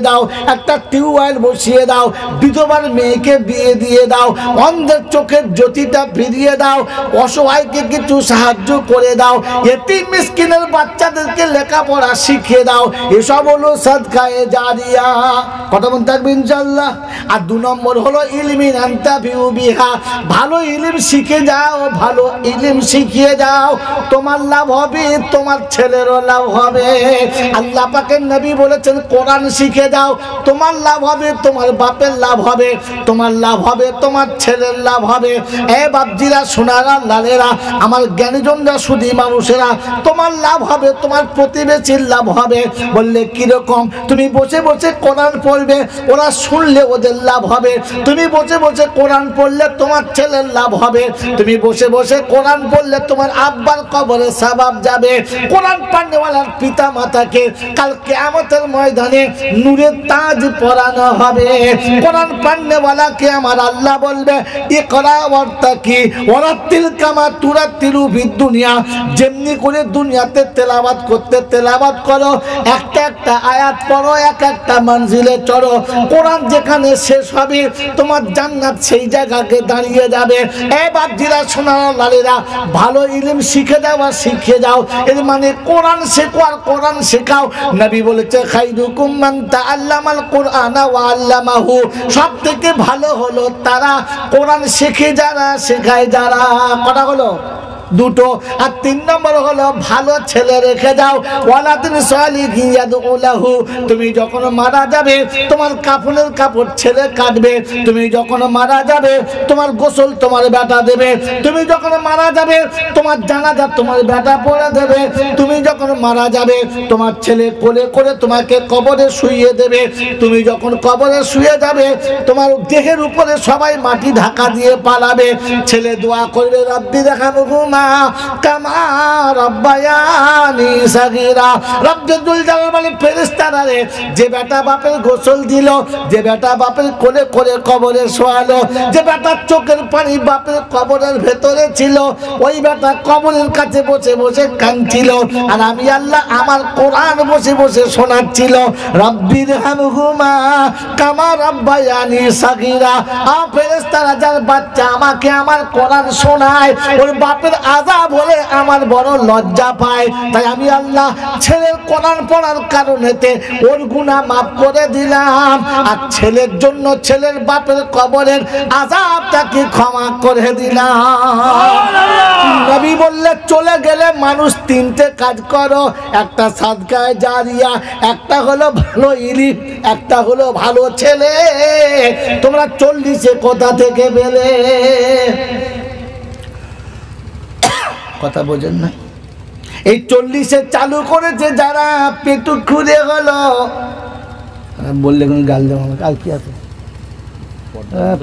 দাও, একটা টিউবওয়েল বসিয়ে দাও, বিধবার মেয়েকে বিয়ে দিয়ে দাও, অন্ধের চোখের জ্যোতিটা ফিরিয়ে দাও, অসহায়কে কিছু সাহায্য করে দাও, এতিম মিসকিনের বাচ্চাদেরকে লেখাপড়া শিখিয়ে দাও। এসব হলো সাদকায়ে জারিয়া। কথা বলতে থাকবে ইনশাআল্লাহ। আর 2 নম্বর হলো ইলমিন আনতাফিউ বিহা, ভালো ইলম শিখে যাও, ভালো ইলম শিখিয়ে যাও, তোমার লাভ হবে, তোমার ছেলেরও লাভ হবে। আল্লাহ পাকের নবী বলেছেন কোরআন শিখে দাও, তোমার লাভ হবে, তোমার বাপের লাভ হবে, তোমার লাভ হবে, তোমার ছেলের লাভ হবে। এ বাপজিরা, সোনারা, লালেরা, আমার জ্ঞানীজনরা, সুধী মানুষেরা, তোমার লাভ হবে, তোমার প্রতিবেশীর লাভ হবে। বললে কিরকম? তুমি বসে বসে কোরআন পড়বে, ওরা শুনলে ওদের লাভ হবে। তুমি বসে বসে কোরআন পড়লে তোমার ছেলের লাভ হবে। তুমি বসে বসে কোরআন পড়লে তোমার আব্বার কবরে সওয়াব যাবে। কোরআন পড়নেওয়ালার পিতা মাতাকে কাল কিয়ামতের ময়দানে নূরের তাজ পরানো হবে। কোরআন পড়নেওয়ালাকে আমার আল্লাহ বলবে ইকরা ওয়ারতাকি ওয়ারাতিল কামা তুরাতিলু ফিদ দুনিয়া, যেমনি করে দুনিয়াতে তেলাওয়াত করতে তেলাওয়াত করো, একটা একটা আয়াত পড়ো, এক একটা মঞ্জিলে চড়ো। কোরআন যেখানে শেষ হবে তোমার জান্নাত সেই জায়গাকে দাঁড়িয়ে যাবে। এ বাপজিরা, সোনারা, লালেরা, ভালো ইলম শিখে দাও আর শিখে যাও। এর মানে কোরআন শেখো আর কোরআন শেখাও। নবী বলেছে খাইরুকুম মান তাআল্লামাল কুরআনা ওয়া আল্লামাহু, সবথেকে ভালো হলো তারা কোরআন শেখে যারা, শেখায় যারা। কথা হলো দুটো। আর 3 নম্বর হলো ভালো ছেলে রেখে দাও। ওয়ালাদিন সালিহিন ইয়াদউলাহু, তুমি যখন মারা যাবে তোমার কাফনের কাপড় ছেলে কাটবে। তুমি যখন মারা যাবে তোমার গোসল তোমার বেটা দেবে। তুমি যখন মারা যাবে তোমার জানাজা তোমার বেটা পড়ে দেবে। তুমি যখন মারা যাবে তোমার ছেলে কোলে করে তোমাকে কবরে শুইয়ে দেবে। তুমি যখন কবরে শুয়ে যাবে তোমার দেহের উপরে সবাই মাটি ঢাকা দিয়ে পালাবে। ছেলে দোয়া করবে রব্বি রহমহুমা কামা রাব্বায়ানি সাগীরা। রব্বুল জালাল বলে ফেরেশতারা রে, যে বেটা বাপের গোসল দিল, যে বেটা বাপের কোলে করে কবরে শোয়ালো, যে বেটার চোখের পানি বাপের কবরের ভেতরে ছিল, ওই বেটা কবরের কাছে বসে বসে কাঁদছিল, আর আমি আল্লাহ আমার কোরআন বসে বসে শোনাচ্ছিল। রব্বি রহমহুমা কামা রাব্বায়ানি সাগীরা। ফেরেশতারা যার বাচ্চা আমাকে আমার কোরআন শোনায়, ওর বাপের আযাব হলে আমার বড় লজ্জা পায়। তাই আমি আল্লাহ ছেলের কোরআন পড়ার কারণেতে ওর গুনাহ মাফ করে দিলাম, আর ছেলের জন্য ছেলের বাপের কবরের আযাবটাকে ক্ষমা করে দিলাম। নবী বললে চলে গেলে মানুষ 3টে কাজ করো, একটা সাদকায়ে জারিয়া, একটা হলো ভালো ইলম, একটা হলো ভালো ছেলে। তোমরা 40-এ কোথা থেকে পেলে? কথা বোঝেন না? এই 40-এ চালু করেছে যারা, পেটু খুঁড়ে হলো। বললে কোন গাল দেবো আমাকে, আর কি আছে?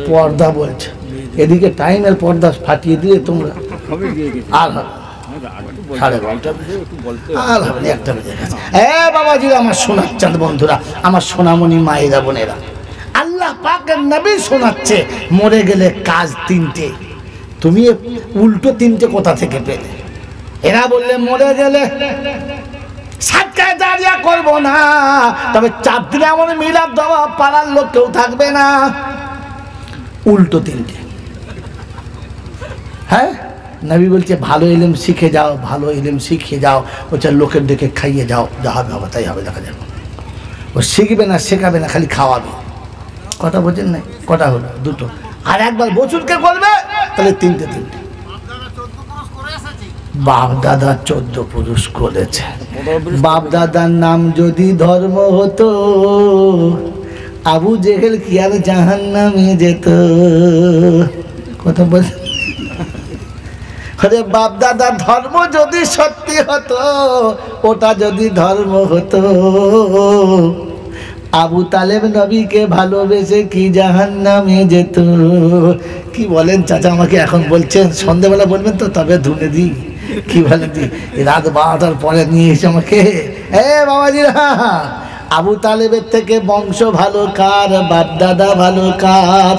পর্দা বলছে, এদিকে টাইমের পর্দা ফাটিয়ে দিয়ে তোমরা আর সাড়ে 12টা আর হবে, 1টা বেজে গেছে। বাবাজি, আমার সোনার চাঁদ বন্ধুরা, আমার সোনামণি মায়েরা, বোনেরা, আল্লাহ পাকের নবী শোনাচ্ছে মরে গেলে কাজ 3টে। তুমি উল্টো 3টে কোথা থেকে পেলে? এরা বললে মরে গেলে সাদকায়ে জারিয়া করব না, তবে 4 দিনে এমন মিলাদ দেওয়া পাড়ার লোক কেউ থাকবে না। উল্টো 3টে। হ্যাঁ, নবী বলছে ভালো ইলম শিখে যাও, ভালো ইলম শিখে যাও। ওটা লোকের দেখে খাইয়ে যাও, যা হবে হবে তাই হবে, দেখা যাবে। ও শিখবে না, শেখাবে না, খালি খাওয়াবে। কথা বোঝেন না? কটা হলো? 2টো। আর একবার বছরকে করবে তাহলে 3টে। বাপ দাদা 14 পুরুষ করেছে। বাপ দাদার নাম যদি ধর্ম হতো, আবু জেহেল কি আর জাহান্নামে যেত? কথা বল। আরে বাপ দাদার ধর্ম যদি সত্যি হতো, ওটা যদি ধর্ম হতো, আবু তালেব নবীকে ভালোবেসে কি জাহান্নামে যেত? কি বলেন চাচা? আমাকে এখন বলছেন, সন্ধ্যাবেলা বলবেন তো, তবে ধুনে দিই। কি বলেন? রাত 12টার পরে নিয়ে এসে আমাকে, বাবাজিরা আবু তালেবের থেকে বংশ ভালো কার, বাপ দাদা ভালো কার?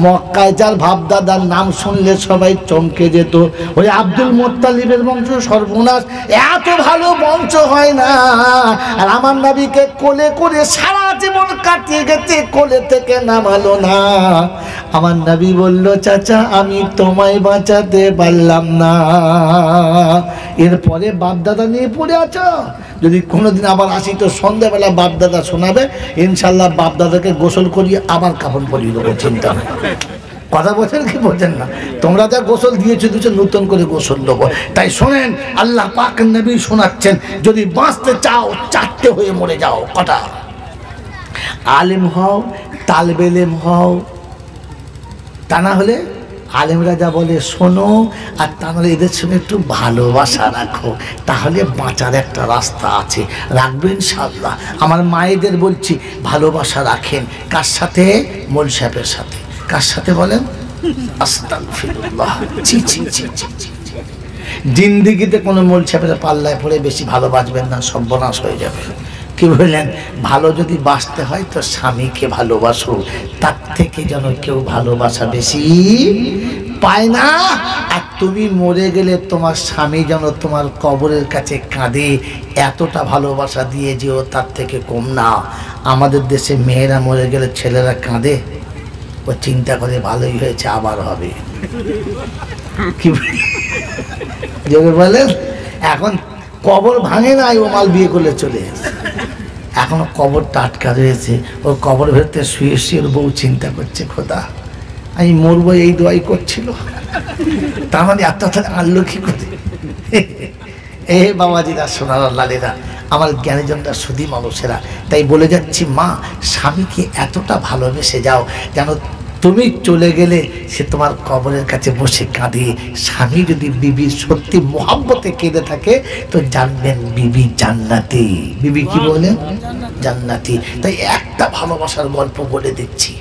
মক্কায় যার বাপ দাদার নাম শুনলে সবাই চমকে যেত, ওই আব্দুল মুত্তালিবের বংশ সর্বনাশ, এত ভালো বংশ হয় না। আর আমার নবীকে কোলে করে সারা জীবন কাটিয়ে গেছে, কোলে থেকে নামালো না। আমার নবী বলল, চাচা আমি তোমায় বাঁচাতে পারলাম না। এরপরে বাপ দাদা নিয়ে পড়ে আছো। যদি কোনোদিন আবার আসি তো সন্ধ্যাবেলা বাপ দাদা শোনাবে, ইনশাল্লাহ বাপ দাদাকে গোসল করিয়ে আবার কাফন পরিয়ে দেবো, চিন্তা নেই। কথা বলছেন কি বলছেন না? তোমরা যা গোসল দিয়েছো নতুন করে গোসল দেবো। তাই শোনেন, আল্লাহ পাক নবী শোনাচ্ছেন, যদি বাঁচতে চাও চারটে হয়ে মরে যাও। কটা? আলেম হও, তালেবে ইলম হও, তা না হলে আলেমরা যা বলে শোনো, আর তা নাহলে এদের সঙ্গে একটু ভালোবাসা রাখো, তাহলে বাঁচার একটা রাস্তা আছে। রাখবেন ইনশাআল্লাহ। আমার মায়েদের বলছি, ভালোবাসা রাখেন। কার সাথে? মোল সাহেবের সাথে। কার সাথে বলেন? আস্তাগফিরুল্লাহ। ছি ছি ছি ছি ছি। জিন্দিগিতে কোনো মোল সাহেবের পাল্লায় পড়ে বেশি ভালোবাসবেন না, সর্বনাশ হয়ে যাবে। কি বললেন? ভালো যদি বাঁচতে হয় তো স্বামীকে ভালোবাসো, তার থেকে যেন কেউ ভালোবাসা বেশি পায় না। আর তুমি মরে গেলে তোমার স্বামী যেন তোমার কবরের কাছে কাঁদে, এতটা ভালোবাসা দিয়ে যেও, তার থেকে কম না। আমাদের দেশে মেয়েরা মরে গেলে ছেলেরা কাঁদে, ও চিন্তা করে ভালোই হয়েছে আবার হবে। কি বলেন? এখন কবর ভাঙে নাই, ও মাল বিয়ে করলে চলে এসে, এখনো কবর টাটকা রয়েছে। ওর কবর ভেতরে শুয়ে শুয়ে বউ চিন্তা করছে, খোদা আমি মরবো এই দোয়াই করছিল, তার মানে এত আনলো কি করে? এ বাবাজিরা, সোনার লালেরা, আমার জ্ঞানীজনরা, সুধী মানুষেরা, তাই বলে যাচ্ছি, মা স্বামীকে এতটা ভালোবেসে যাও যেন তুমি চলে গেলে সে তোমার কবরের কাছে বসে কাঁদে। স্বামী যদি বিবির সত্যি মোহাব্বতে কেঁদে থাকে তো জানবেন বিবি জান্নাতি। বিবি কি বলে? জান্নাতি। তাই একটা ভালোবাসার গল্প বলে দিচ্ছি।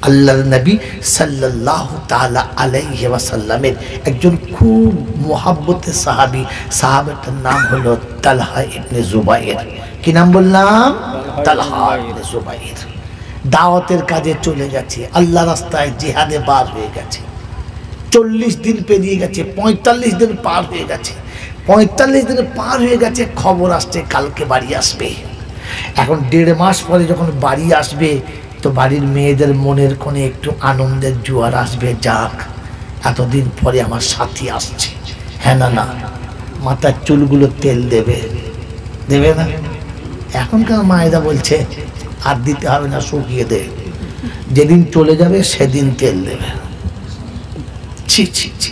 আল্লাহর নবী সাল্লাল্লাহু তাআলা আলাইহি ওয়াসাল্লামের একজন খুব মোহাব্বতের সাহাবী, সাহাবাটার নাম হলো তালহা ইবনে জুবাইর। কি নাম বললাম? তালহা ইবনে জুবাইর। দাওয়াতের কাজে চলে গেছে, আল্লাহ রাস্তায় জিহাদে বার হয়ে গেছে। 40 দিন পেরিয়ে গেছে, 45 দিন পার হয়ে গেছে। 45 দিন পার হয়ে গেছে, খবর আসছে কালকে বাড়ি আসবে। এখন 1.5 মাস পরে যখন বাড়ি আসবে তো বাড়ির মেয়েদের মনের কোণে একটু আনন্দের জোয়ার আসবে, যাক এতদিন পরে আমার সাথী আসছে। হ্যাঁ না না, মাথার চুলগুলো তেল দেবে, দেবে না? এখনকার মায়েরা বলছে আর দিতে হবে না, শুকিয়ে দে, যেদিন চলে যাবে সেদিন তেল দেবে। ছি ছি ছি।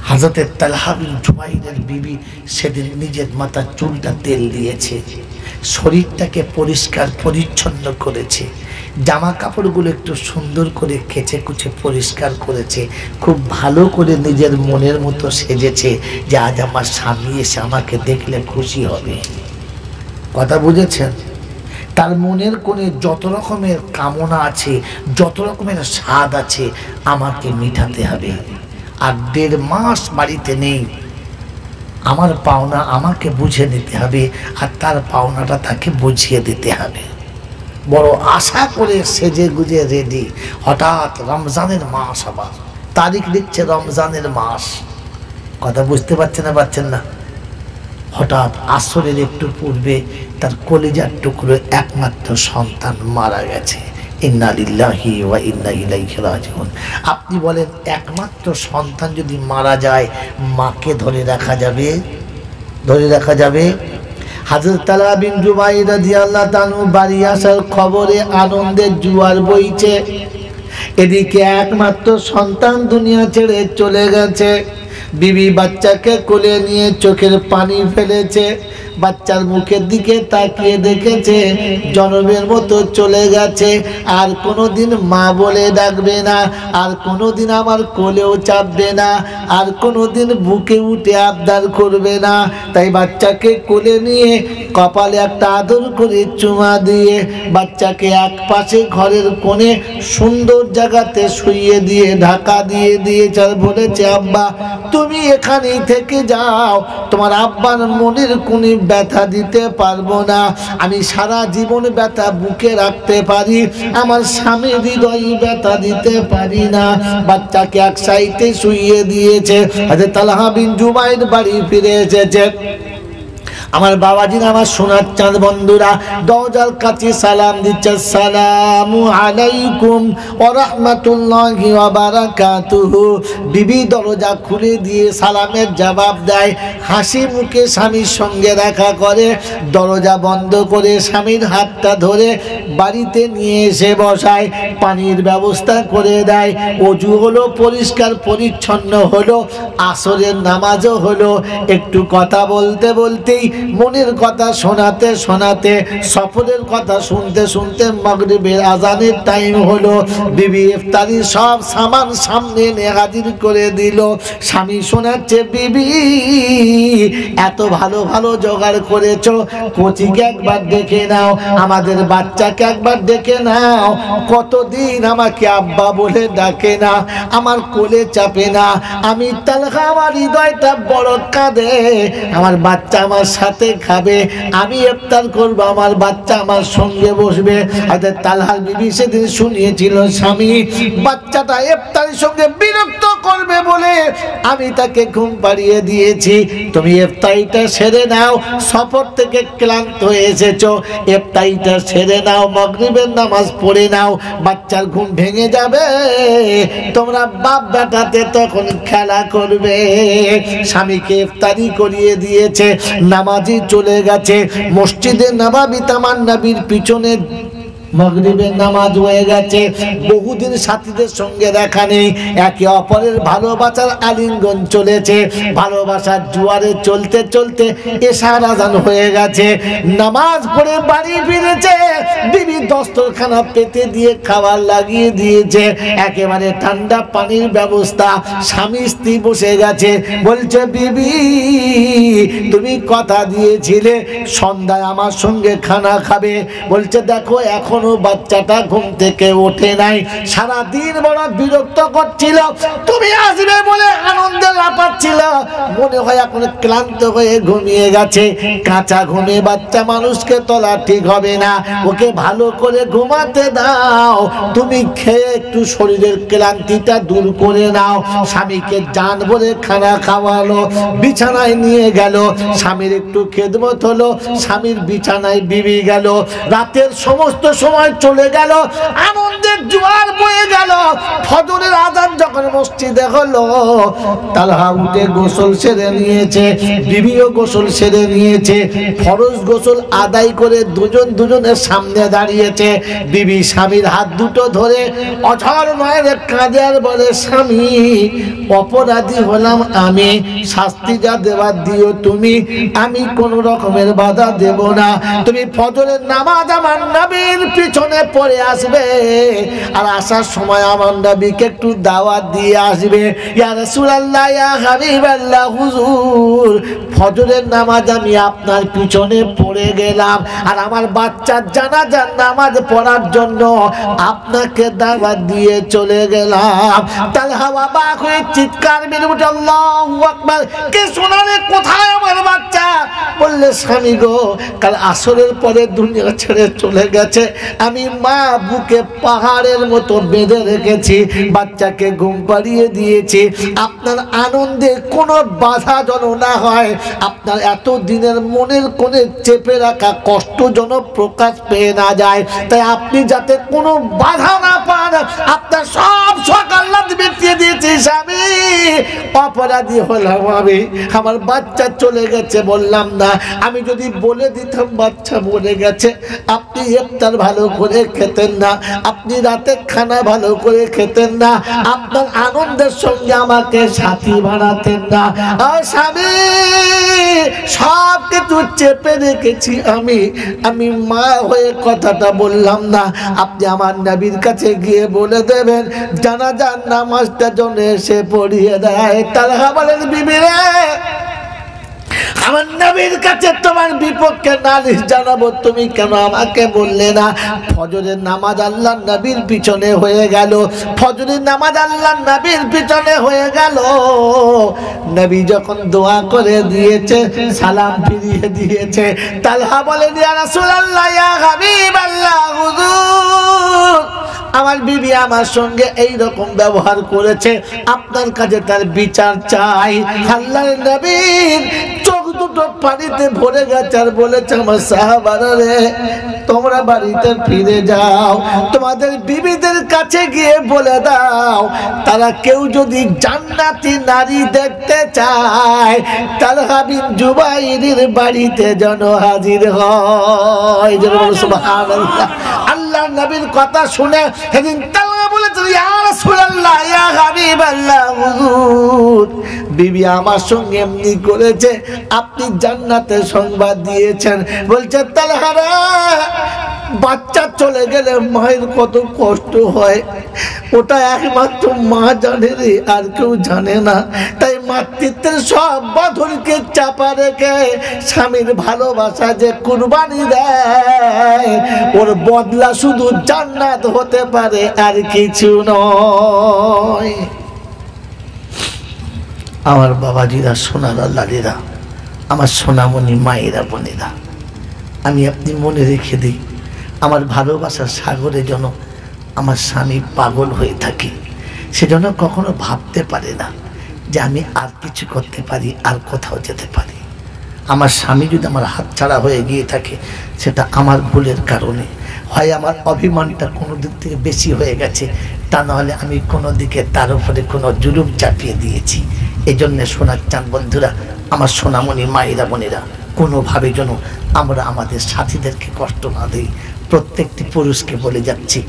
হযরত তালহা বিন জুবাইরের বিবি সেদিন নিজের মাথার চুলটা তেল দিয়েছে, শরীরটাকে পরিষ্কার পরিচ্ছন্ন করেছে, জামা কাপড়গুলো একটু সুন্দর করে কেচে কুচে পরিষ্কার করেছে, খুব ভালো করে নিজের মনের মতো সেজেছে যে আজ আমার স্বামী এসে আমাকে দেখলে খুশি হবে। কথা বুঝেছেন? তার মনের কোণে যত রকমের কামনা আছে, যত রকমের স্বাদ আছে, আমাকে মিটাতে হবে। আর 1.5 মাস বাড়িতে নেই, আমার পাওনা আমাকে বুঝে নিতে হবে, আর তার পাওনাটা তাকে বুঝিয়ে দিতে হবে। বড় আশা করে সেজে গুজে রেডি। হঠাৎ রমজানের মাস, আবার তারিখ লিখছে রমজানের মাস। কথা বুঝতে পারছেন না? হঠাৎ আসরের একটু পূর্বে তার কলিজার টুকরো একমাত্র সন্তান মারা গেছে। ইন্না লিল্লাহি ওয়া ইন্না ইলাইহি রাজিউন। আপনি বলেন, একমাত্র সন্তান যদি মারা যায়, মাকে ধরে রাখা যাবে? ধরে রাখা যাবে? হযরত তালহা বিন জুবাইর রাদিয়াল্লাহু তাআলা বাড়ি আসার খবরে আনন্দের জোয়ার বইছে। এদিকে একমাত্র সন্তান দুনিয়া ছেড়ে চলে গেছে। বিবি বাচ্চাকে কোলে নিয়ে চোখের পানি ফেলেছে, বাচ্চার মুখের দিকে তাকিয়ে দেখেছে জনমের মতো চলে গেছে। আর কোনোদিন মা বলে ডাকবে না, আর কোনোদিন আমার কোলেও চাপবে না, আর কোনোদিন বুকে উঠে আবদার করবে না। তাই বাচ্চাকে কোলে নিয়ে কপালে একটা আদর করে চুমা দিয়ে বাচ্চাকে এক পাশে ঘরের কোণে সুন্দর জায়গাতে শুইয়ে দিয়ে ঢাকা দিয়ে দিয়েছে। আর বলেছে, আব্বা তুমি এখানেই থেকে যাও, তোমার আব্বার মনের কোণে ব্যথা দিতে পারবো না, আমি সারা জীবন ব্যথা বুকে রাখতে পারি, আমার স্বামীর হৃদয়ে ব্যথা দিতে পারি না। বাচ্চাকে এক সাইডে শুইয়ে দিয়েছে। হযরত তালহা বিন জুবাইর বাড়ি ফিরে এসেছে। আমার বাবাজি, আমার সোনার চাঁদ বন্ধুরা দরজার কাছে সালাম দিচ্ছে, আসসালামু আলাইকুম ওয়া রাহমাতুল্লাহি ওয়া বারাকাতুহু। বিবি দরজা খুলে দিয়ে সালামের জবাব দেয়, হাসি মুখে স্বামীর সঙ্গে দেখা করে, দরজা বন্ধ করে স্বামীর হাতটা ধরে বাড়িতে নিয়ে এসে বসায়, পানির ব্যবস্থা করে দেয়, ওযু হলো, পরিষ্কার পরিচ্ছন্ন হলো, আসরের নামাজও হলো। একটু কথা বলতে বলতেই, মনের কথা শোনাতে শোনাতে, সফরের কথা শুনতে শুনতে মাগরিবের আজানের টাইম হলো। বিবি ইফতারির সব সামান সামনে এনে হাজির করে দিল। স্বামী শোনাচ্ছে, বিবি এত ভালো ভালো জোগাড় করেছো, কচিকে একবার ডেকে নাও, আমাদের বাচ্চাকে একবার ডেকে নাও, কতদিন আমাকে আব্বা বলে ডাকে না, আমার কোলে চাপে না, আমি তালহা, আমার হৃদয়টা বড় কাঁদে, আমার বাচ্চা আমার সাথে খাবে, আমি ইফতার করব, আমার বাচ্চা আমার সঙ্গে বসবে। হযরত তালহার বিবি সেদিন শুনিয়েছিল, স্বামী বাচ্চাটা ইফতারের সঙ্গে বিরক্ত করবে বলে আমি তাকে ঘুম পাড়িয়ে দিয়েছি, তুমি ইফতারিটা সেরে নাও, সফর থেকে ক্লান্ত হয়ে এসেছো, ইফতারিটা সেরে নাও, মাগরিবের নামাজ পড়ে নাও, বাচ্চার ঘুম ভেঙে যাবে, তোমরা বাপ বেটাতে তখন খেলা করবে। স্বামীকে ইফতারি করিয়ে দিয়েছে, নামাজি চলে গেছে। মসজিদে নববী তামান নবীর পিছনে মাগরিবের নামাজ হয়ে গেছে। বহুদিন সাথীদের সঙ্গে দেখা নেই, একে অপরের ভালোবাসার আলিঙ্গন চলেছে, ভালোবাসার জোয়ারে চলতে চলতে এশার আজান হয়ে গেছে। নামাজ পড়ে বাড়ি ফিরেছে, বিবি দস্তরখানা পেতে দিয়ে খাবার লাগিয়ে দিয়েছে, একেবারে ঠান্ডা পানির ব্যবস্থা। স্বামী স্ত্রী বসে গেছে, বলছে, বিবি তুমি কথা দিয়েছিলে সন্ধ্যায় আমার সঙ্গে খানা খাবে, বলছে দেখো এখনো বাচ্চাটা ঘুম থেকে ওঠে নাই, সারা দিন বড় বিরক্ত করছিল, তুমি আসবে বলে আনন্দে লাফাচ্ছিল, মনে হয় এখন ক্লান্ত হয়ে ঘুমিয়ে গেছে। কাঁচা ঘুমে বাচ্চা মানুষকে তোলা ঠিক হবে না, ওকে ভালো করে ঘুমাতে দাও, তুমি খেয়ে একটু শরীরের ক্লান্তিটা দূর করে নাও। স্বামীকে জান বলে খানা খাওয়ালো, বিছানায় নিয়ে গেল, স্বামীর একটু খেদমত হলো, স্বামীর বিছানায় বিবি গেল। রাতের সমস্ত সময় চলে গেল, আনন্দের জোয়ার বয়ে গেল। ফজরের আযান যখন মসজিদে হলো, তালহা উঠে গোসল সেরে নিয়েছে, বিবিও গোসল সেরে নিয়েছে, ফরজ গোসল আদায় করে দুজন দুজনের সামনে দাঁড়িয়েছে। বিবি স্বামীর হাত দুটো ধরে অঝর নয়নে কাঁদে আর বলে, স্বামী অপরাধী হলাম আমি, শাস্তি যা দেবার দিও তুমি, আমি কোন রকমের বাধা দেব না, তুমি ফজরের নামাজ আমার নবীর পিছনে পড়ে আসবে, আর আসার সময় আমার নবীকে একটু দাওয়াত দিয়ে আসবে। ইয়া রাসূলুল্লাহ, ইয়া হাবিবাল্লাহ, হুজুর ফজরের নামাজ আমি আপনার পিছনে পড়ে গেলাম, আর আমার বাচ্চার জানাজার নামাজ পড়ার জন্য আপনাকে দাওয়াত দিয়ে চলে গেলাম। তালহা অবাক হয়ে চিৎকার মেরে উঠে, আল্লাহু আকবার, কে শোনালে, কোথায় আমার বাচ্চা? বললে, স্বামী গো, কাল আসরের পরে দুনিয়া ছেড়ে চলে গেছে, আমি মা বুকে পাহাড়ের মতো বেঁধে রেখেছি, বাচ্চাকে ঘুম পাড়িয়ে দিয়েছি, আপনার আনন্দে কোনো বাধা যেন না হয়, আপনার এত দিনের মনের কোণে চেপে রাখা কষ্ট যেন প্রকাশ পেয়ে না যায়, তাই আপনি যাতে কোনো বাধা না পান, আপনার সব শখ আল্লাহ মিটিয়ে দিয়েছি। স্বামী অপরাধী হলাম আমি, আমার বাচ্চা চলে গেছে বললাম না, আমি যদি বলে দিতাম বাচ্চা মরে গেছে, আপনি ইফতার ভালো করে খেতেন না, আপনি রাতে খানা ভালো করে খেতেন না, আপনার আনন্দের সঙ্গে আমাকে সাথী বানাতেন না। আর স্বামী সব কিছু চেপে রেখেছি আমি মা হয়ে কথাটা বললাম না, আপনি আমার নবীর কাছে গিয়ে বলে দেবেন জানাজার নামাজটা যেন এসে পড়িয়ে দেয়। তালহা বলেন, বিবি রে, আমার নবীর কাছে তোমার বিপক্ষে নালিশ জানাবো, তুমি কেন আমাকে বললে না? ফজরের নামাজ আল্লাহর নবীর পিছনে হয়ে গেল, ফজরের নামাজ আল্লাহর নবীর পিছনে হয়ে গেল। নবী যখন দোয়া করে দিয়েছে, সালাম ফিরিয়ে দিয়েছে, তালহা বলে, ইয়া রাসূলুল্লাহ, ইয়া হাবিবাল্লাহ, হুজুর আমার বিবি আমার সঙ্গে এই রকম ব্যবহার করেছে, আপনার কাছে তার বিচার চাই। আল্লাহর নবীর চোখ দুটো পানিতে ভরে গেছে আর বলেছে, আমার সাহাবারা রে, তোমরা বাড়িতে ফিরে যাও, তোমাদের বিবিদের কাছে গিয়ে বলে দাও, তারা কেউ যদি জান্নাতি নারী দেখতে চায়, তালহা বিন জুবাইরের বাড়িতে যেন হাজির হয়। সুবহানাল্লাহ। আল্লাহর নবীর কথা শুনে সেদিন তালহা বলেছিল, ইয়া রাসূলুল্লাহ, ইয়া হাবিবাল্লাহ, হুজুর বিবি আমার সঙ্গে এমনি করেছে, আপনি জান্নাতের সংবাদ দিয়েছেন। বলছে, তালহা রে, বাচ্চা চলে গেলে মায়ের কত কষ্ট হয়, ওটা একমাত্র মা জানে রে, আর কেউ জানে না। তাই মাতৃত্বের সব বাঁধনকে চাপা রেখে স্বামীর ভালোবাসা যে কুরবানি দেয়, ওর বদলা শুধু জান্নাত হতে পারে, আর কিছু নয়। আমার বাবাজিরা, সোনারা, লালিরা, আমার সোনামণি মায়েরা, বোনেরা, আমি আপনি মনে রেখে দিই, আমার ভালোবাসার সাগরে যেন আমার স্বামী পাগল হয়ে থাকে, সেজন্য কখনো ভাবতে পারে না যে আমি আর কিছু করতে পারি, আর কোথাও যেতে পারি। আমার স্বামী যদি আমার হাতছাড়া হয়ে গিয়ে থাকে, সেটা আমার ভুলের কারণে, হয় আমার অভিমানটা কোনো দিক থেকে বেশি হয়ে গেছে, তা নাহলে আমি কোনো দিকে তার উপরে কোনো জুলুম চাপিয়ে দিয়েছি। এই জন্যে সোনার চান বন্ধুরা, আমার সোনামণি মায়েরা, বোনেরা, কোনোভাবে যেন আমরা আমাদের সাথীদেরকে কষ্ট না দিই। প্রত্যেকটি পুরুষকে বলে যাচ্ছি,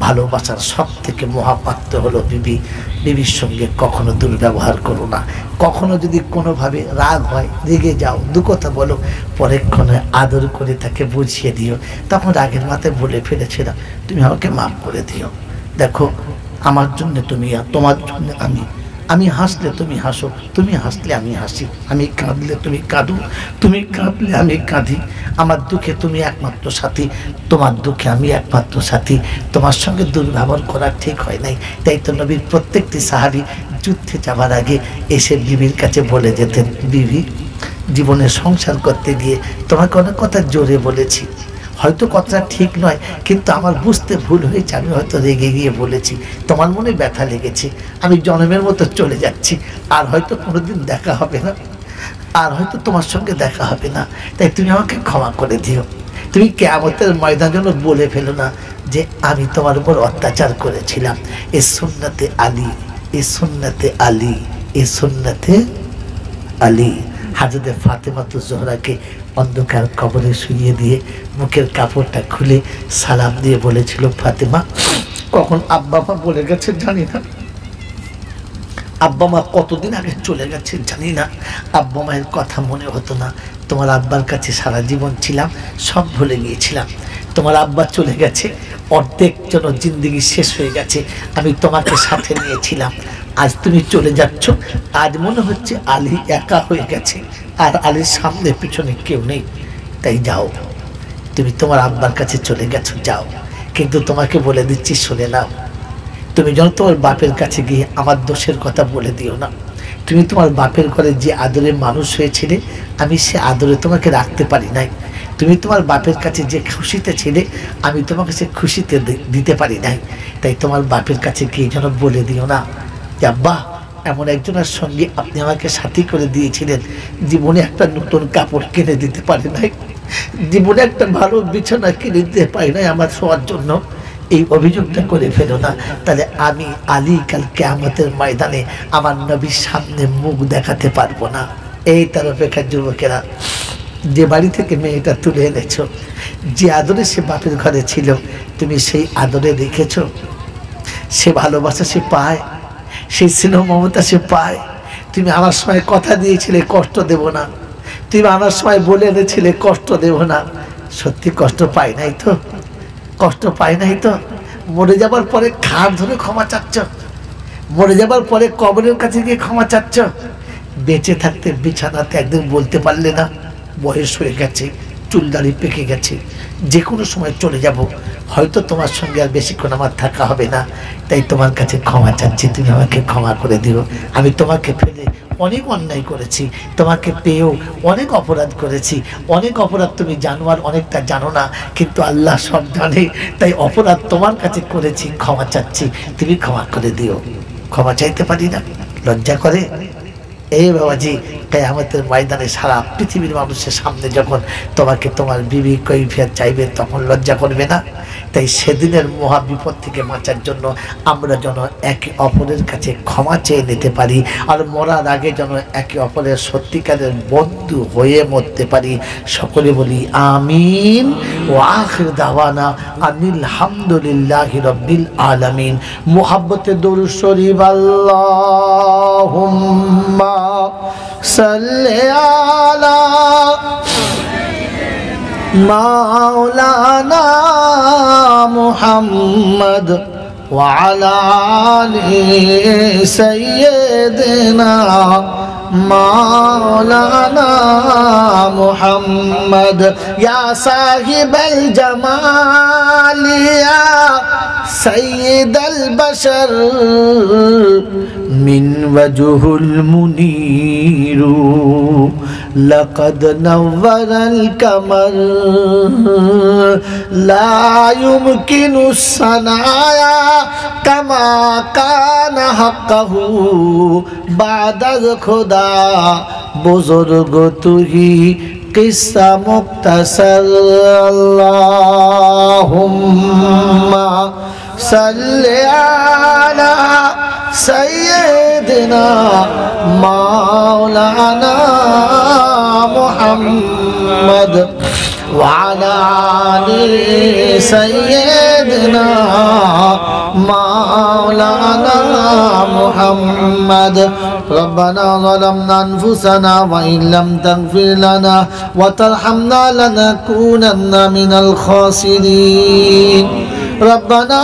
ভালোবাসার সব থেকে মহাপাত্র হলো বিবি। বিবির সঙ্গে কখনো দুর্ব্যবহার করো না। কখনো যদি কোনোভাবে রাগ হয়, রেগে যাও, দু কথা বলো, পরেক্ষণে আদর করে তাকে বুঝিয়ে দিও, তখন রাগের মাথায় বলে ফেলেছিলাম, তুমি আমাকে মাফ করে দিও। দেখো, আমার জন্য তুমি, তোমার জন্য আমি, আমি হাসলে তুমি হাসো, তুমি হাসলে আমি হাসি, আমি কাঁদলে তুমি কাঁদো, তুমি কাঁদলে আমি কাঁদি, আমার দুঃখে তুমি একমাত্র সাথী, তোমার দুঃখে আমি একমাত্র সাথী। তোমার সঙ্গে দুর্ব্যবহার করা ঠিক হয় নাই। তাই তো নবীর প্রত্যেকটি সাহাবী যুদ্ধে যাওয়ার আগে এসে বিবির কাছে বলে যেতেন, বিবি, জীবনে সংসার করতে গিয়ে তোমাকে অনেক কথা জোরে বলেছি, হয়তো কথাটা ঠিক নয়, কিন্তু আমার বুঝতে ভুল হয়েছে, আমি হয়তো রেগে গিয়ে বলেছি, তোমার মনে ব্যথা লেগেছে, আমি জনমের মতো চলে যাচ্ছি, আর হয়তো কোনোদিন দেখা হবে না, আর হয়তো তোমার সঙ্গে দেখা হবে না, তাই তুমি আমাকে ক্ষমা করে দিও। তুমি কিয়ামতের ময়দান যেন বলে ফেলো না যে আমি তোমার উপর অত্যাচার করেছিলাম। এ সুন্নতে আলী, এ সুন্নতে আলী, এ সুন্নতে আলী। হাজরতে ফাতেমাতুজ জোহরাকে অন্ধকার কবরে শুইয়ে দিয়ে মুখের কাপড়টা খুলে সালাম দিয়ে বলেছিল, ফাতেমা, কখন আব্বা মা বলে গেছে জানি না, আব্বা মা কতদিন আগে চলে গেছে জানি না, আব্বা মায়ের কথা মনে হতো না, তোমার আব্বার কাছে সারা জীবন ছিলাম, সব ভুলে গিয়েছিলাম, তোমার আব্বা চলে গেছে, অর্ধেক যেন জিন্দেগি শেষ হয়ে গেছে, আমি তোমাকে সাথে নিয়েছিলাম, আজ তুমি চলে যাচ্ছ, আজ মনে হচ্ছে আলী একা হয়ে গেছে, আর আলীর সামনে পিছনে কেউ নেই, তাই যাও, তুমি তোমার আব্বার কাছে চলে গেছো, যাও, কিন্তু তোমাকে বলে দিচ্ছি, শুনে নাও, তুমি যেন তোমার বাপের কাছে গিয়ে আমার দোষের কথা বলে দিও না। তুমি তোমার বাপের ঘরে যে আদরে মানুষ হয়েছিলে, আমি সে আদরে তোমাকে রাখতে পারি নাই। তুমি তোমার বাপের কাছে যে খুশিতে ছিলে, আমি তোমাকে সে খুশিতে দিতে পারি নাই। তাই তোমার বাপের কাছে গিয়ে যেন বলে দিও না যে আব্বা, এমন একজনের সঙ্গে আপনি আমাকে সাথী করে দিয়েছিলেন, জীবনে একটা নতুন কাপড় কিনে দিতে পারি নাই, জীবনে একটা ভালো বিছানা কিনে দিতে পারি নাই আমার শোয়ার জন্য। এই অভিযোগটা করে ফেলো না, তাহলে আমি আলী কাল কিয়ামতের ময়দানে আমার নবীর সামনে মুখ দেখাতে পারবো না। এই তার অপেক্ষার যুবকেরা, যে বাড়ি থেকে মেয়েটা তুলে এনেছো, যে আদরে সে বাপের ঘরে ছিল, তুমি সেই আদরে রেখেছো, সে ভালোবাসা সে পায়, সেই স্নেহ মমতা সে পায়। তুমি আমার সময় কথা দিয়েছিলে কষ্ট দেব না, তুমি আমার সময় বলে এনেছিলে কষ্ট দেব না, সত্যি কষ্ট পাই নাই তো? কষ্ট পাই নাই তো? মরে যাবার পরে ঘাড় ধরে ক্ষমা চাচ্ছ, মরে যাবার পরে কবরের কাছে গিয়ে ক্ষমা চাচ্ছ। বেঁচে থাকতে বিছানাতে একদিন বলতে পারলে না বয়স হয়ে গেছে, চুল দাড়ি পেকে গেছে, যে কোনো সময় চলে যাব, হয়তো তোমার সঙ্গে আর বেশিক্ষণ আমার থাকা হবে না, তাই তোমার কাছে ক্ষমা চাচ্ছি, তুমি আমাকে ক্ষমা করে দিও। আমি তোমাকে ফেলে অনেক অন্যায় করেছি, তোমাকে পেয়েও অনেক অপরাধ করেছি, অনেক অপরাধ তুমি জানো আর অনেকটা জানো না, কিন্তু আল্লাহ সব জানে, তাই অপরাধ তোমার কাছে করেছি, ক্ষমা চাচ্ছি, তুমি ক্ষমা করে দিও। ক্ষমা চাইতে পারি না, লজ্জা করে? এই বাবাজি, তাই আমাদের ময়দানে সারা পৃথিবীর মানুষের সামনে যখন তোমাকে তোমার বিবি কৈফিয়ত চাইবে, তখন লজ্জা করবে না? তাই সেদিনের মহা বিপদ থেকে বাঁচার জন্য আমরা যেন একে অপরের কাছে ক্ষমা চেয়ে নিতে পারি, আর মরার আগে যেন একে অপরের সত্যিকারের বন্ধু হয়ে মরতে পারি। সকলে বলি আমিন। ও আখির দাওয়ানা আনিল হামদুলিল্লাহি রাব্বিল আলামিন। মুহাব্বতে দরুদ শরীফ। আল্লাহুম্মা সাল্লি আলা মাওলানা মুহাম্মদ ওয়া আলা আলি সাইয়্যিদিনা মাওলানা মুহাম্মদ। ইয়া সাহিবাল জামাল ইয়া সাইয়্যিদাল বাশার মিন ওয়াজহুল মুনীরু লাকাদ নাওয়ারাল কামার লা ইউমকিনু সানায়া কামা কানা হাক্কাহু বাদাল খুদা বুজুর্গ তুহি কিসসা মুক্তাসার। আল্লাহুম্মা সাল্লি আলা সাইয়্যিদিনা মাওলানা মুহাম্মদ ওয়া আলা আলি সাইয়্যিদিনা মাওলানা মুহাম্মদ। রব্বানা যালামনা আনফুসানা ওয়া ইন লাম তাগফির লানা ওয়া তারহামনা লানাকুনান্না মিনাল খাসিরিন। ربنا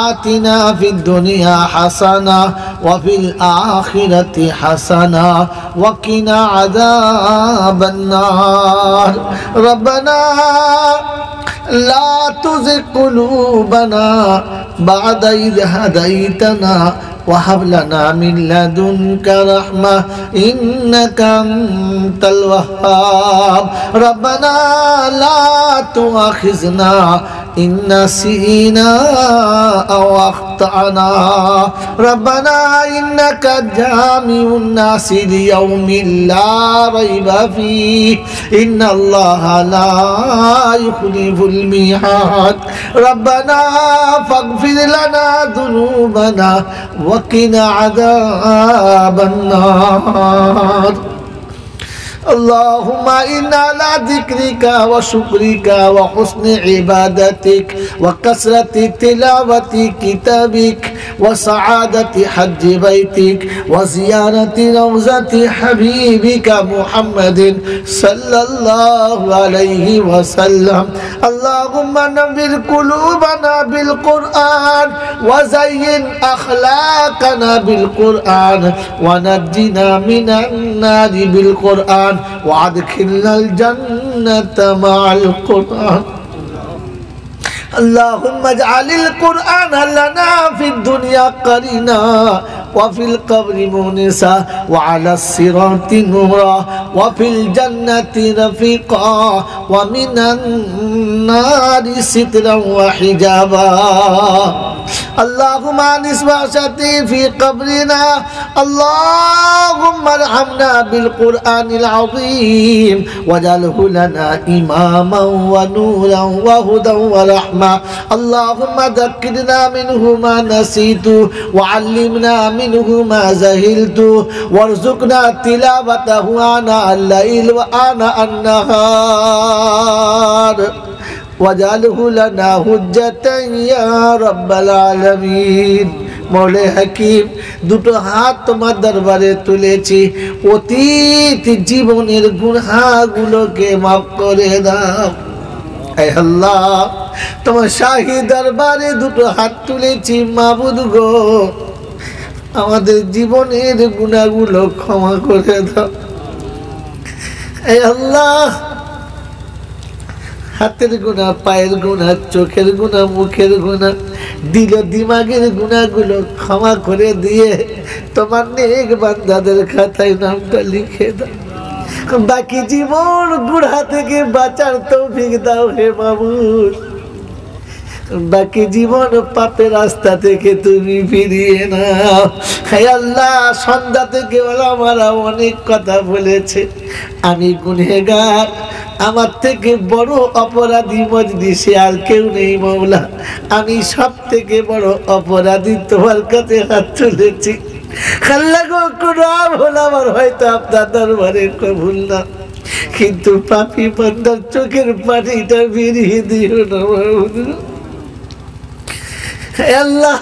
آتنا في الدنيا حسنة وفي الآخرة حسنة وقنا عذاب النار. ربنا لا تزغ قلوبنا بعد إذ هديتنا وهب لنا من لدنك رحمة إنك أنت الوهاب. ربنا لا تؤاخذنا إن نسينا أو أخطأنا. ربنا إنك جامع الناس ليوم لا ريب فيه إن الله لا يخلف الميعاد. ربنا فاغفر لنا ذنوبنا وقنا عذاب النار. اللهم إنا على ذكرك وشكرك وحسن عبادتك وكثرة تلاوة كتابك وسعادة حج بيتك وزيارة روضة حبيبك محمد صلى الله عليه وسلم. اللهم نور قلوبنا بالقرآن وزين أخلاقنا بالقرآن ونجنا من النار بالقرآن وادخلنا الجنة مع القرآن. اللهم اجعل القرآن لنا في الدنيا قرينا وفي القبر مونسا وعلى الصراط نورا وفي الجنة رفيقا ومن النار سترا وحجابا. اللهم انس وحشتي في قبرنا. اللهم ارحمنا بالقرآن العظيم واجعله لنا إماما ونورا وهدى ورحمة. اللهم ذكرنا منه ما نسيت وعلمنا منه ما جهلت وارزقنا تلاوته آناء الليل وآناء النهار واجعله لنا حجة يا رب العالمين. মৌলে হাকিম, দুটো হাত তোমার দরবারে তুলেছি, অতীত জীবনের গুনাহগুলোকে মাফ করে দাও। হে আল্লাহ, তোমার শাহী দরবারে দুটো হাত তুলেছি, মাবুদ গো, আমাদের জীবনের গুনাহগুলো ক্ষমা করে দাও। হে আল্লাহ, হাতের গুনাহ, পায়ের গুনাহ, চোখের গুনাহ, মুখের গুনাহ, দিল দিমাগের গুনাহগুলো ক্ষমা করে দিয়ে তোমার নেক বান্দাদের খাতায় নামটা লিখে দাও। বাকি জীবন গুনাহ থেকে বাঁচার তৌফিক দাও হে মাবুদ। বাকি জীবন পাপের রাস্তা থেকে তুমি ফিরিয়ে নাও। হে আল্লাহ, সন্ধ্যা থেকে ওলামারা অনেক কথা বলেছে, আমি গুনহেগার, আমার থেকে বড় অপরাধী মজলিসে আর কেউ নেই মাওলা। আমি সব থেকে বড় অপরাধী, তোমার কাছে হাত তুলেছি। আল্লাহ গো, কোনো আমল আমার হয়তো আপনার দরবারে কবুল না, কিন্তু পাপী বান্দার চোখের পানিটা বেরিয়ে দিও না মাওলা। আল্লাহ,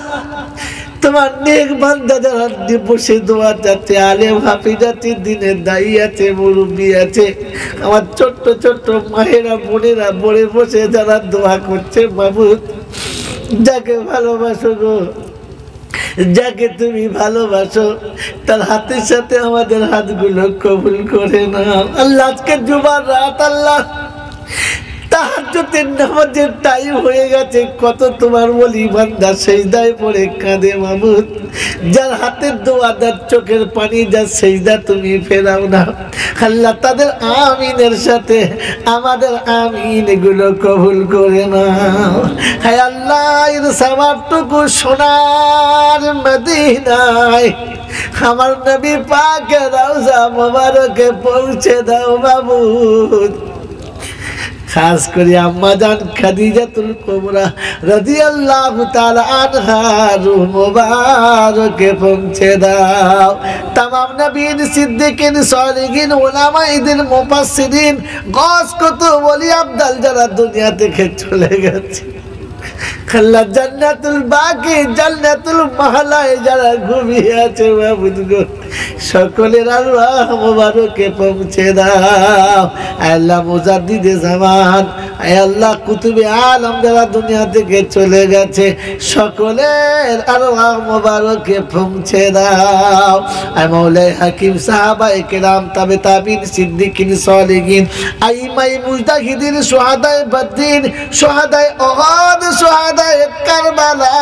তোমার নেক বান্দা যারা বসে দোয়া যাচ্ছে, আলেম হাফিজ আছে, দিনের দায়ী আছে, মুরব্বী আছে, আমার ছোট্ট ছোট্ট মায়েরা বোনেরা বলে বসে যারা দোয়া করছে মাবুদ, যাকে ভালোবাসো গো, যাকে তুমি ভালোবাসো, তার হাতের সাথে আমাদের হাতগুলো কবুল করে নাও। আল্লাহ, আজকে জুমার রাত, আল্লাহ তাহাজ্জুদের নামাজের টাইম হয়ে গেছে, কত তোমার ওলি বান্দা সিজদায় পড়ে কাঁদে মাবুদ। যার হাতের দোয়া, যার চোখের পানি, যার সিজদা তুমি ফেরাও না আল্লাহ, তাদের আমিনের সাথে আমাদের আমিন গুলো কবুল করে নাও। হে আল্লাহ, এর সওয়াবটুকু সোনার মদিনায় আমার নবী পাকের রওজা মোবারকে পৌঁছে দাও মাবুদ। খাস করে আম্মা জান খাদিজাতুল কুবরা রাদিয়াল্লাহু তাআলা আনহার রূহ মুবারকে পৌঁছে দাও। तमाम নবীন, সিদ্দিকিন, সালিহিন, উলামায়ে মুফাসসিরিন, গাস কত ওলি আব্দাল যারা দুনিয়া থেকে চলে গেছে, আল্লাহ জান্নাতুল বাকি, জান্নাতুল মাহলায় যারা ঘুমিয়ে আছে মাবুদ গো, সকলের আরওয়াহ মুবারকে পৌঁছে দাও। আল্লাহ মুজাদ্দিদে জামান, আল্লাহ কুতুবে আলম যারা দুনিয়া থেকে চলে গেছে, সকলের আরওয়াহ মুবারকে পৌঁছে দাও। মাওলাই হাকিম, সাহাবায়ে কেরাম, তাবে তাবিন, সিদ্দিকিন, সালিহিন, আইমায়ে মুজতাহিদিন, শুহাদায়ে বদরিন, শুহাদায়ে উহুদ, শুহাদায়ে কারবালা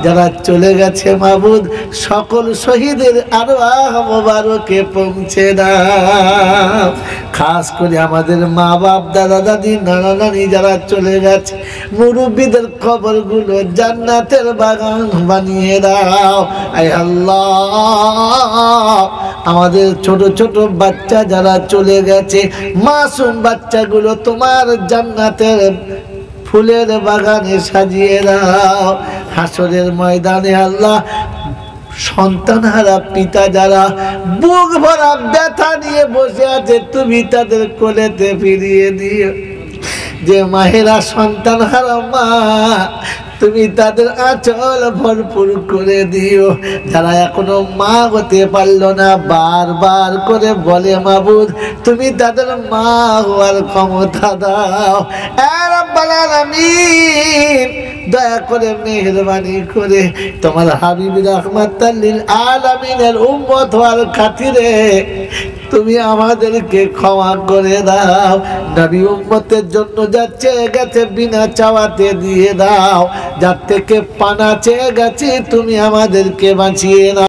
যারা চলে গেছে মাবুদ, সকল শহীদের আরওয়াহ মুবারকে পৌঁছে দাও। খাস করে আমাদের মা বাপ, দাদা দাদি, নানা নানি যারা চলে গেছে, মুরব্বীদের কবরগুলো জান্নাতের বাগান বানিয়ে দাও। আয় আল্লাহ, আমাদের ছোট ছোট বাচ্চা যারা চলে গেছে, মাসুম বাচ্চাগুলো তোমার জান্নাতের ফুলের বাগানে সাজিয়ে দাও। হাসরের ময়দানে আল্লাহ, সন্তানহারা পিতা যারা বুক ভরা ব্যথা নিয়ে বসে আছে, তুমি তাদের কোলেতে ফিরিয়ে দিও। যে মায়েরা সন্তান হারা মা, তুমি তাদের আঁচল ভরপুর করে দিও। যারা এখনো মা হতে পারলো না, বারবার করে বলে মাবুদ, তুমি তাদের মা হওয়ার ক্ষমতা দাও। এ রব্বুল আলামিন, দয়া করে মেহেরবানি করে তোমার হাবিব রাহমাতাল লিল আলামিনের উম্মত হওয়ার খাতিরে তুমি আমাদেরকে ক্ষমা করে দাও। নবী উম্মতের জন্য যা চেয়ে গেছে বিনা চাওয়াতে দিয়ে দাও, যার থেকে পানা চেয়ে গেছে তুমি আমাদেরকে বাঁচিয়ে নাও।